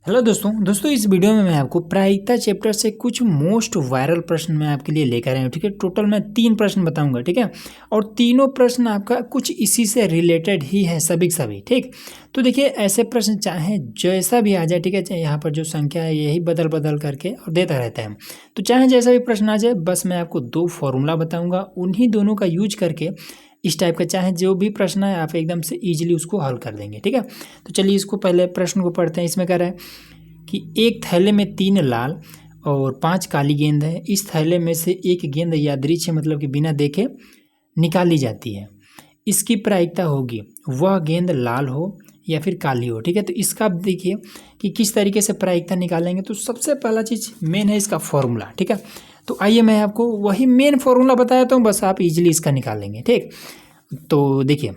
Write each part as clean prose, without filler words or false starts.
Hello दोस्तों इस video में मैं आपको प्रायिकता चैप्टर से कुछ मोस्ट वायरल प्रश्न मैं आपके लिए लेकर आया हूँ। ठीक है, टोटल मैं 3 प्रश्न बताऊंगा। ठीक है, और तीनों प्रश्न आपका कुछ इसी से रिलेटेड ही है, सभी के सभी। ठीक, तो देखिए ऐसे प्रश्न चाहे जैसा भी आ जाए, ठीक है, चाहे यहाँ पर जो संख्या है यही बदल बदल करके और देता रहता है, तो चाहे जैसा भी प्रश्न आ जाए, बस मैं आपको 2 फॉर्मूला बताऊँगा, उन्हीं दोनों का यूज करके इस टाइप का चाहे जो भी प्रश्न है आप एकदम से ईजिली उसको हल कर देंगे। ठीक है, तो चलिए इसको पहले प्रश्न को पढ़ते हैं। इसमें कह रहा है कि एक थैले में 3 लाल और 5 काली गेंद है। इस थैले में से एक गेंद यादृच्छिक मतलब कि बिना देखे निकाली जाती है। इसकी प्रायिकता होगी वह गेंद लाल हो या फिर काली हो। ठीक है, तो इसका आप देखिए कि किस तरीके से प्रायिकता निकालेंगे। तो सबसे पहला चीज़ मेन है इसका फॉर्मूला। ठीक है, तो आइए मैं आपको वही मेन फॉर्मूला बताया तो बस आप इजीली इसका निकालेंगे। ठीक, तो देखिए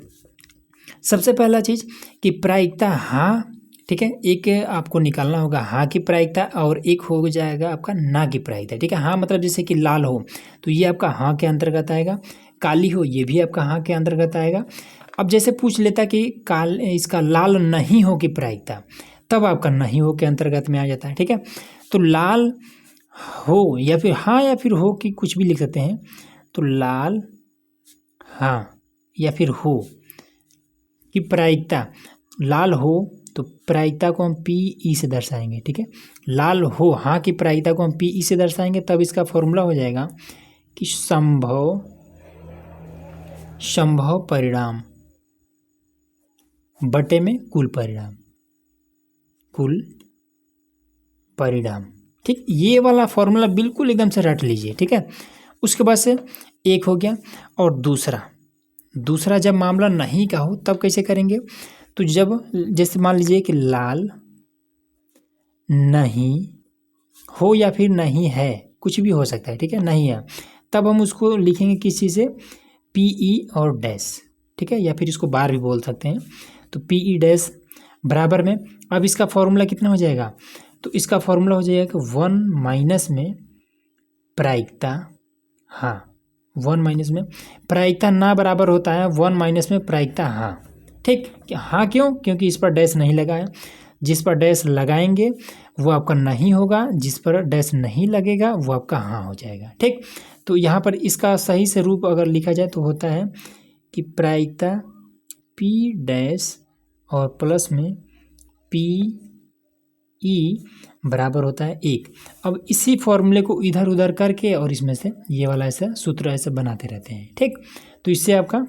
सबसे पहला चीज़ कि प्रायिकता हाँ, ठीक है, एक आपको निकालना होगा हाँ की प्रायिकता और एक हो जाएगा आपका ना की प्रायिकता। ठीक है, हाँ मतलब जैसे कि लाल हो तो ये आपका हाँ के अंतर्गत आएगा, काली हो ये भी आपका हाँ के अंतर्गत आएगा। अब जैसे पूछ लेता कि इसका लाल नहीं हो की प्रायिकता, तब आपका नहीं हो के अंतर्गत में आ जाता है। ठीक है, तो लाल हो या फिर हाँ या फिर हो कि कुछ भी लिख सकते हैं, तो लाल हाँ या फिर हो की प्रायिकता, लाल हो तो प्रायिकता को हम पी ई से दर्शाएंगे। ठीक है, लाल हो हाँ की प्रायिकता को हम पी ई से दर्शाएंगे, तब इसका फॉर्मूला हो जाएगा कि संभव परिणाम बटे में कुल परिणाम। ठीक, ये वाला फॉर्मूला बिल्कुल एकदम से रट लीजिए। ठीक है, उसके बाद से एक हो गया। और दूसरा जब मामला नहीं का हो तब कैसे करेंगे, तो जब जैसे मान लीजिए कि लाल नहीं हो या फिर नहीं है, कुछ भी हो सकता है। ठीक है, नहीं है, तब हम उसको लिखेंगे किस चीज़ से, पी ई और डैश। ठीक है, या फिर इसको बार भी बोल सकते हैं, तो पी ई डैश बराबर में। अब इसका फॉर्मूला कितना हो जाएगा, तो इसका फॉर्मूला हो जाएगा कि 1 माइनस में प्रायिकता हाँ, 1 माइनस में प्रायिकता ना बराबर होता है 1 माइनस में प्रायिकता हाँ। ठीक, हाँ क्यों, क्योंकि इस पर डैश नहीं लगा है। जिस पर डैश लगाएंगे वो आपका नहीं होगा, जिस पर डैश नहीं लगेगा वो आपका हाँ हो जाएगा। ठीक, तो यहाँ पर इसका सही से रूप अगर लिखा जाए तो होता है कि प्रायिकता पी डैश और प्लस में पी ई बराबर होता है 1। अब इसी फॉर्मूले को इधर उधर करके और इसमें से ये वाला ऐसा सूत्र ऐसे बनाते रहते हैं। ठीक, तो इससे आपका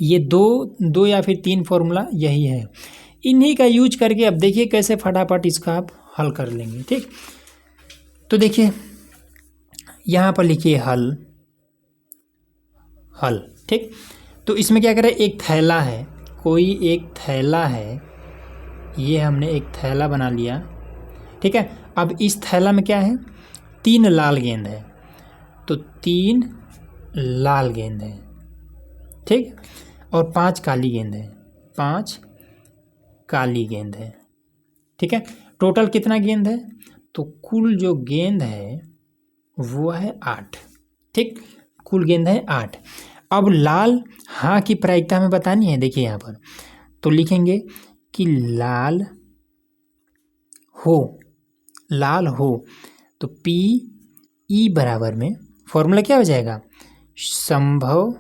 ये दो या फिर 3 फॉर्मूला यही है, इन्हीं का यूज करके अब देखिए कैसे फटाफट इसका आप हल कर लेंगे। ठीक, तो देखिए यहाँ पर लिखिए हल। ठीक, तो इसमें क्या करें, एक थैला है, कोई एक थैला है, ये हमने एक थैला बना लिया। ठीक है, अब इस थैला में क्या है, 3 लाल गेंद है, तो 3 लाल गेंद है। ठीक, और 5 काली गेंद है, 5 काली गेंद है। ठीक है, टोटल कितना गेंद है, तो कुल जो गेंद है वो है 8। ठीक, कुल गेंद है 8। अब लाल हाँ की प्रायिकता हमें बतानी है। देखिए यहाँ पर तो लिखेंगे कि लाल हो तो पी ई बराबर में फॉर्मूला क्या हो जाएगा, संभव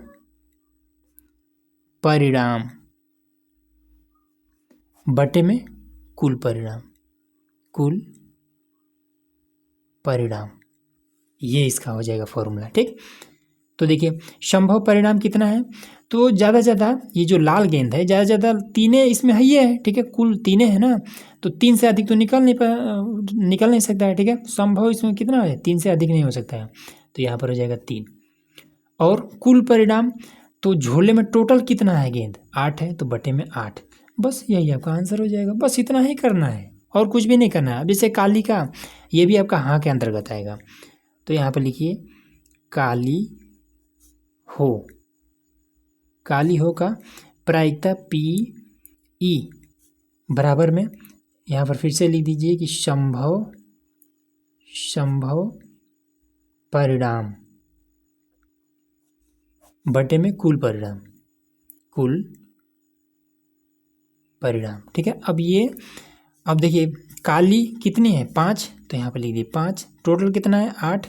परिणाम बटे में कुल परिणाम, ये इसका हो जाएगा फॉर्मूला। ठीक, तो देखिए संभव परिणाम कितना है, तो ज़्यादा से ज़्यादा ये जो लाल गेंद है ज़्यादा से ज़्यादा 3 इसमें है, ये है। ठीक है, कुल 3 है ना, तो 3 से अधिक तो निकल नहीं सकता है। ठीक है, संभव इसमें कितना है, 3 से अधिक नहीं हो सकता है, तो यहाँ पर हो जाएगा 3। और कुल परिणाम, तो झोले में टोटल कितना है गेंद, 8 है, तो बटे में 8, बस यही आपका आंसर हो जाएगा। बस इतना ही करना है और कुछ भी नहीं करना है। अब जैसे काली का, ये भी आपका हाँ के अंतर्गत आएगा, तो यहाँ पर लिखिए काली हो का प्रायिकता पी ई बराबर में, यहाँ पर फिर से लिख दीजिए कि संभव परिणाम बटे में कुल परिणाम। ठीक है, अब देखिए काली कितनी है 5, तो यहाँ पर लिख दी 5, टोटल कितना है 8,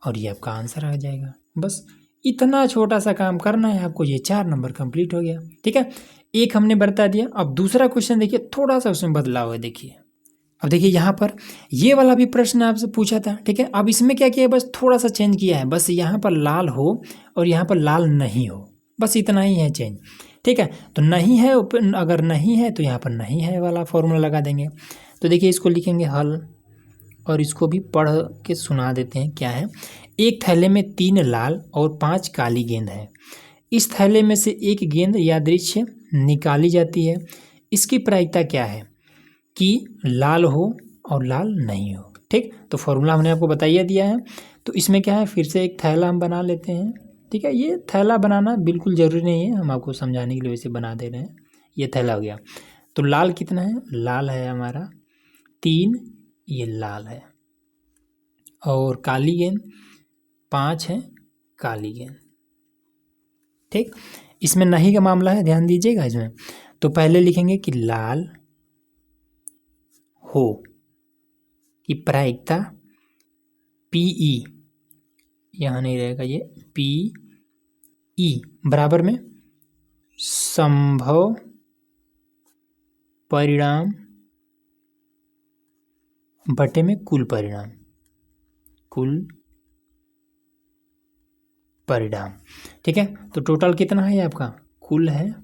और ये आपका आंसर आ जाएगा। बस इतना छोटा सा काम करना है आपको, ये 4 नंबर कंप्लीट हो गया। ठीक है, एक हमने बता दिया। अब दूसरा क्वेश्चन देखिए, थोड़ा सा उसमें बदलाव है। देखिए अब देखिए यहाँ पर ये वाला भी प्रश्न आपसे पूछा था। ठीक है, अब इसमें क्या किया है, बस थोड़ा सा चेंज किया है। बस यहाँ पर लाल हो और यहाँ पर लाल नहीं हो, बस इतना ही है चेंज। ठीक है, तो नहीं है, अगर नहीं है तो यहाँ पर नहीं है वाला फॉर्मूला लगा देंगे। तो देखिए इसको लिखेंगे हल, और इसको भी पढ़ के सुना देते हैं क्या है। एक थैले में 3 लाल और 5 काली गेंद है। इस थैले में से एक गेंद यादृच्छिक निकाली जाती है। इसकी प्रायिकता क्या है कि लाल हो और लाल नहीं हो। ठीक, तो फॉर्मूला हमने आपको बताइए दिया है। तो इसमें क्या है, फिर से एक थैला हम बना लेते हैं। ठीक है, ये थैला बनाना बिल्कुल ज़रूरी नहीं है, हम आपको समझाने के लिए वैसे बना दे रहे हैं। ये थैला हो गया। तो लाल कितना है, लाल है हमारा 3, ये लाल है, और काली गेंद 5 है, काली गेंद। ठीक, इसमें नहीं का मामला है, ध्यान दीजिएगा इसमें। तो पहले लिखेंगे कि लाल हो की प्रायिकता पीई, यहाँ नहीं रहेगा ये, पीई बराबर में संभव परिणाम बटे में कुल परिणाम, कुल परिणाम। ठीक है, तो टोटल कितना है आपका, कुल है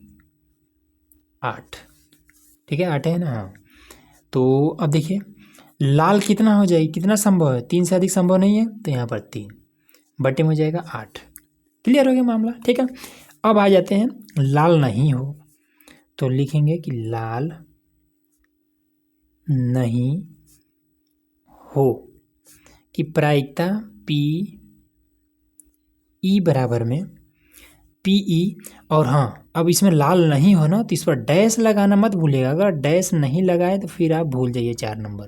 8। ठीक है, 8 है ना। हाँ, तो अब देखिए लाल कितना हो जाएगी, कितना संभव है, 3 से अधिक संभव नहीं है, तो यहाँ पर 3 बटे में हो जाएगा 8। क्लियर हो गया मामला। ठीक है, अब आ जाते हैं लाल नहीं हो, तो लिखेंगे कि लाल नहीं हो कि प्रायिकता पी ई बराबर में पी ई। और हाँ, अब इसमें लाल नहीं हो ना, तो इस पर डैश लगाना मत भूलिएगा। अगर डैश नहीं लगाए तो फिर आप भूल जाइए 4 नंबर।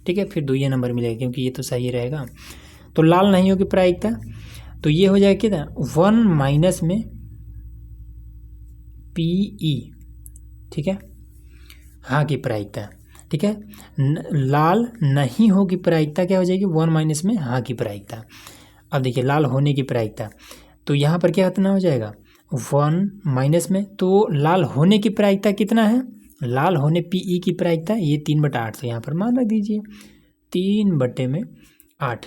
ठीक है, फिर 2 नंबर मिलेगा, क्योंकि ये तो सही रहेगा। तो लाल नहीं हो की प्रायिकता, तो ये हो जाएगा कितना, 1 माइनस में पी ई। ठीक है, हाँ की प्रायिकता। ठीक है, लाल नहीं हो की प्रायिकता क्या हो जाएगी, 1 माइनस में हाँ की प्रायिकता। अब देखिए लाल होने की प्रायिकता, तो यहाँ पर क्या कितना हो जाएगा, 1 माइनस में, तो लाल होने की प्रायिकता कितना है, लाल होने पी ई की प्रायिकता ये 3/8, तो यहाँ पर मान रख दीजिए 3/8।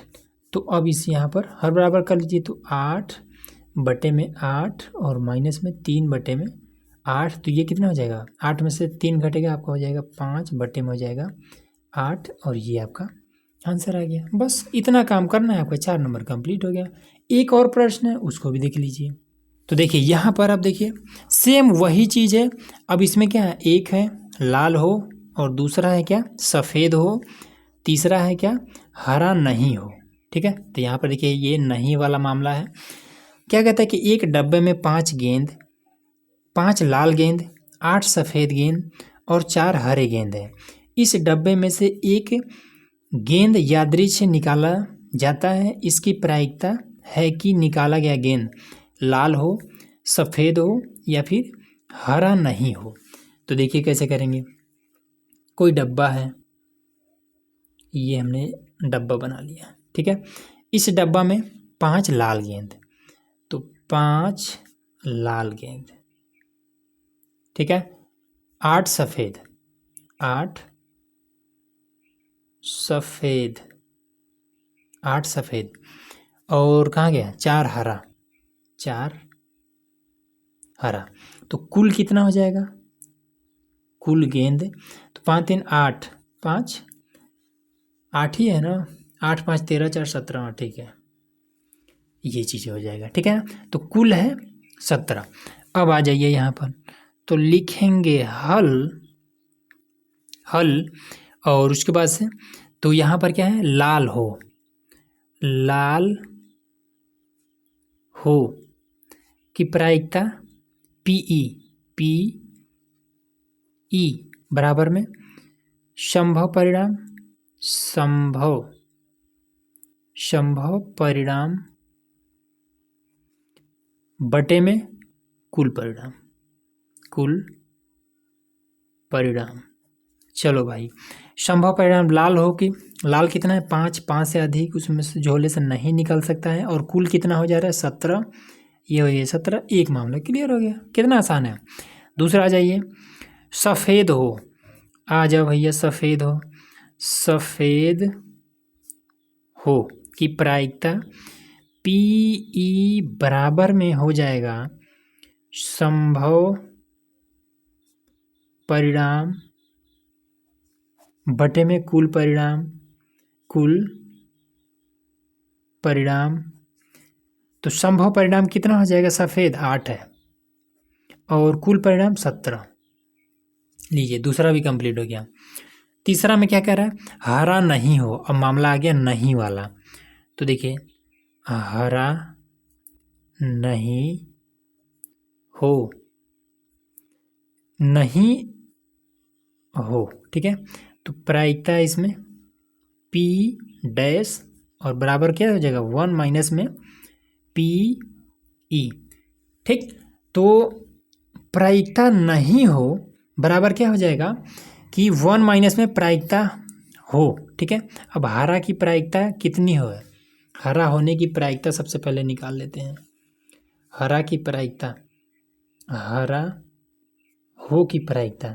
तो अब इस यहाँ पर हर बराबर कर लीजिए, तो 8/8 और माइनस में 3/8, तो ये कितना हो जाएगा, 8 में से 3 घटेगा, आपका हो जाएगा 5 में हो जाएगा 8, और ये आपका आंसर आ गया। बस इतना काम करना है आपका, 4 नंबर कंप्लीट हो गया। एक और प्रश्न है, उसको भी देख लीजिए। तो देखिए यहाँ पर आप देखिए सेम वही चीज़ है। अब इसमें क्या है, एक है लाल हो और दूसरा है क्या, सफ़ेद हो, तीसरा है क्या, हरा नहीं हो। ठीक है, तो यहाँ पर देखिए ये नहीं वाला मामला है। क्या कहता है कि एक डब्बे में 5 गेंद, 5 लाल गेंद, 8 सफ़ेद गेंद और 4 हरे गेंद है। इस डब्बे में से एक गेंद यादृच्छिक निकाला जाता है। इसकी प्रायिकता है कि निकाला गया गेंद लाल हो, सफ़ेद हो या फिर हरा नहीं हो। तो देखिए कैसे करेंगे, कोई डब्बा है, ये हमने डब्बा बना लिया। ठीक है, इस डब्बा में 5 लाल गेंद, तो 5 लाल गेंद। ठीक है, 8 सफ़ेद, 8 सफ़ेद, 8 सफ़ेद, और कहाँ गया 4 हरा, 4 हरा। तो कुल कितना हो जाएगा, कुल गेंद, तो 5 3 8, 5 8 ही है ना, 8 5 13 4 17। ठीक है, ये चीज़ हो जाएगा। ठीक है, तो कुल है 17। अब आ जाइए यहाँ पर, तो लिखेंगे हल, हल, और उसके बाद से तो यहाँ पर क्या है, लाल हो, लाल हो की प्रायिकता पी ई, पी ई बराबर में संभव परिणाम, संभव, संभव परिणाम बटे में कुल परिणाम, कुल परिणाम। चलो भाई संभव परिणाम लाल हो कि लाल कितना है 5, 5 से अधिक उसमें से झोले से नहीं निकल सकता है। और कुल कितना हो जा रहा है 17, ये हो गया 17, एक मामला क्लियर हो गया। कितना आसान है। दूसरा आ जाइए, सफ़ेद हो, आ जाओ भैया, सफ़ेद हो, सफ़ेद हो की प्रायिकता PE बराबर में हो जाएगा संभव परिणाम बटे में कुल परिणाम, कुल परिणाम। तो संभव परिणाम कितना हो जाएगा, सफ़ेद 8 है और कुल परिणाम 17। लीजिए दूसरा भी कंप्लीट हो गया। तीसरा में क्या कह रहा है, हरा नहीं हो। अब मामला आ गया नहीं वाला। तो देखिए हरा नहीं हो, नहीं हो, ठीक है। तो प्रायिकता है इसमें P डैश और बराबर क्या हो जाएगा 1 माइनस में PE, ठीक। तो प्रायिकता नहीं हो बराबर क्या हो जाएगा कि 1 माइनस में प्रायिकता हो, ठीक है। अब हरा की प्रायिकता कितनी हो, हरा होने की प्रायिकता सबसे पहले निकाल लेते हैं। हरा की प्रायिकता, हरा हो की प्रायिकता,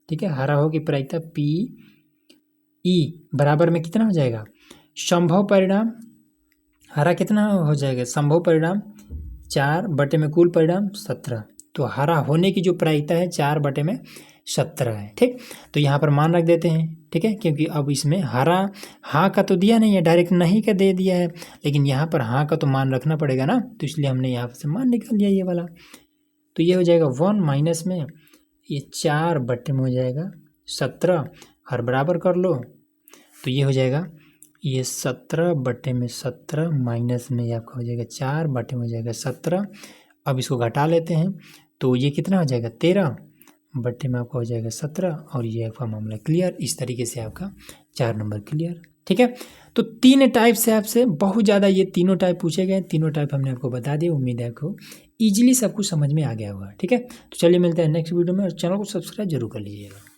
ठीक है, हरा हो की प्रायिकता PE बराबर में कितना हो जाएगा, संभव परिणाम, हरा कितना हो जाएगा, संभव परिणाम 4 बटे में कुल परिणाम 17। तो हरा होने की जो प्रायिकता है 4 बटे में 17 है, ठीक। तो यहाँ पर मान रख देते हैं, ठीक है, क्योंकि अब इसमें हरा हाँ का तो दिया नहीं है, डायरेक्ट नहीं का दे दिया है, लेकिन यहाँ पर हाँ का तो मान रखना पड़ेगा ना, तो इसलिए हमने यहाँ से मान निकाल लिया ये वाला। तो ये हो जाएगा 1 माइनस में ये 4 बटे में हो जाएगा 17 और बराबर कर लो। तो ये हो जाएगा ये 17 बटे में 17 माइनस में ये आपका हो जाएगा 4 बटे में हो जाएगा 17। अब इसको घटा लेते हैं तो ये कितना हो जाएगा 13 बटे में आपका हो जाएगा 17 और ये आपका मामला क्लियर। इस तरीके से आपका 4 नंबर क्लियर, ठीक है। तो 3 टाइप से आपसे बहुत ज़्यादा ये तीनों टाइप पूछे गए, तीनों टाइप हमने आपको बता दिया। उम्मीद है आपको ईजिली सब कुछ समझ में आ गया होगा, ठीक है। तो चलिए मिलते हैं नेक्स्ट वीडियो में और चैनल को सब्सक्राइब जरूर कर लीजिएगा।